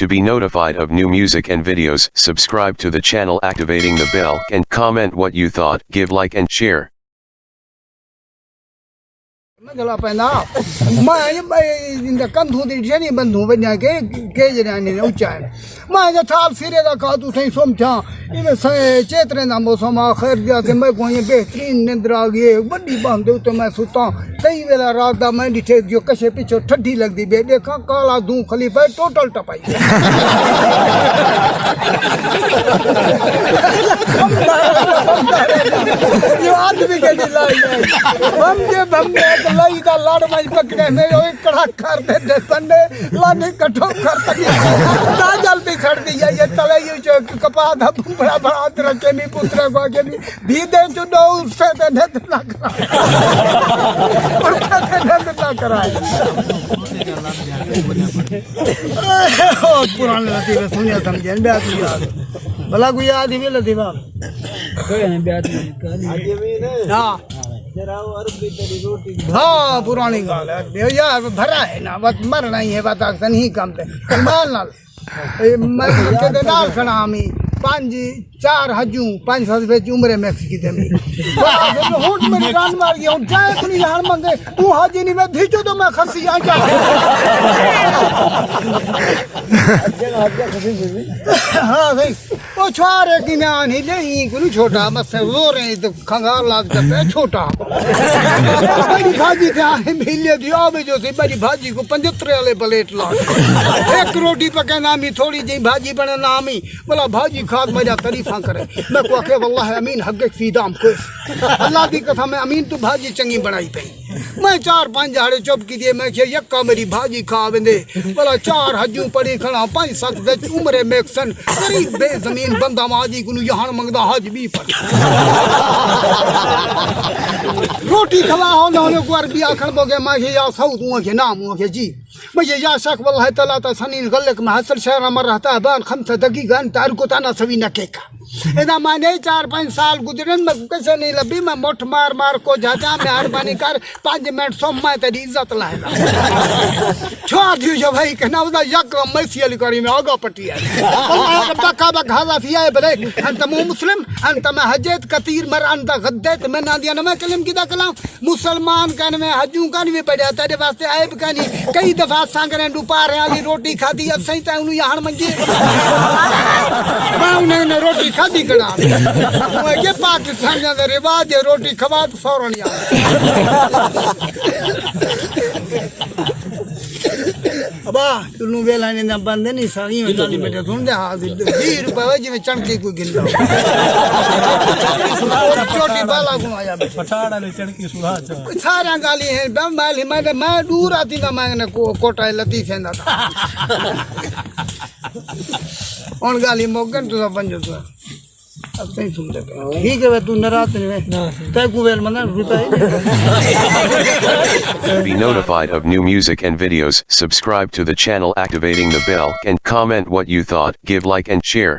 To be notified of new music and videos, subscribe to the channel activating the bell and comment what you thought, give like and share. Magala pena, mai inda kantu di jeni bantu banya ke jani ne uchan. Mai ja thal sire da ka tu thai somcha. Ime se chetre na mosama khair ja se mai ko ye behtarin nindra ge badi bam de to mai suta. Kai vela raat da mai dithe jo kashe picho thadi lagdi be dekha kala du khalifa total tapai. You ought to be getting like bam लाई दा लाड़ में पकड़े में ओए कड़ा कर दे Sunday लाने कठो कर तक ताजल भी छड़ दिया ये तले ये जो कपा दा बड़ा बड़ा रखे मी पुत्र को के मी दी दे जो दो उससे दे ना करा और कहते ना करा पुराने लतीफे सुनिया समझे ब्याह याद भला कोई याद ही लतीफा कोई नहीं ब्याह हां हाँ पुरानी गाल है यार भरा है ना बस मरना ही है बात अक्सर नहीं कम थे ईमान नाल मैं कहते नाल खड़ा हमी 4 हजू 500 रुपए उम्र में की दे मैं होट मेरी रान मार गया हूं जाए कुनी लाल मंगे तू हाजी नहीं मैं भेजो तो मैं खसी आ जा हां सही वो छुआरे की मैं नहीं नहीं कुनी छोटा बस रो रहे तो खंगार लाग जाता है छोटा बड़ी भाजी था मिले दिया में जो सी बड़ी भाजी को 75 वाले प्लेट ला एक रोटी पके नामी थोड़ी जी भाजी बने नामी बोला भाजी खाद मजा तारीफा करे मैं को के वल्लाह अमीन हक फी दाम को अल्लाह की कसम है अमीन तू भाजी चंगी बनाई पे मैं 4-5 झाड़े चुप की दिए मैं के यक्का मेरी भाजी खा वेंदे बोला 4 हजू पड़ी खड़ा 5-7 दे उम्र में सन गरीब बेजमीन बंदा माजी को यहां मंगदा हज भी पर रोटी खवा हो न को अरबी आखन बोगे मैं या सऊ तू के नाम हो के जी मैं या शक वल्लाह तआला ता सनीन गलक में हसल शहर में रहता है बान 5 दकीका तार को ताना सवी न केका एदा माने 4-5 साल गुजरन में कैसे नहीं लबी मैं मोठ मार मार को जाता मेहरबानी कर 5 मिनट सोम मैं तेरी इज्जत लाएगा छोड़ दियो जो भाई कहना उदा यक मैसियल करी में आगा पटी है अल्लाह का काबा खाजा फिया बले अंत मुस्लिम अंत में हजत कतीर मर अंत गद्दत में ना दिया मैं कलम की दा कलाम मुसलमान कन में हजू कन भी पड़ा तेरे वास्ते ऐब कनी कई दफा सांगरे दुपारे वाली रोटी खादी अब सही ता उनु यहां मंजे मैं उन्हें रोटी खादी कड़ा मैं के पाकिस्तान का रिवाज है रोटी खवा तो फौरन यार अबा तुनु वेला ने ना बंदे नहीं सारी में डाली बेटे सुन दे हाजिर 20 रुपए जी में चणकी कोई गिनदा छोटी बाला को आया पठाड़ा ले चणकी सुहा सारा गाली है बम वाली मैं दूर आती ना मैं कोटा लतीफे ना था और गाली मोगन तो बन जो अब सही सुन ले ठीक है तू नाराज नहीं तय को वेल मना रुपए To be notified of new music and videos, subscribe to the channel activating the bell and comment what you thought, give like and share.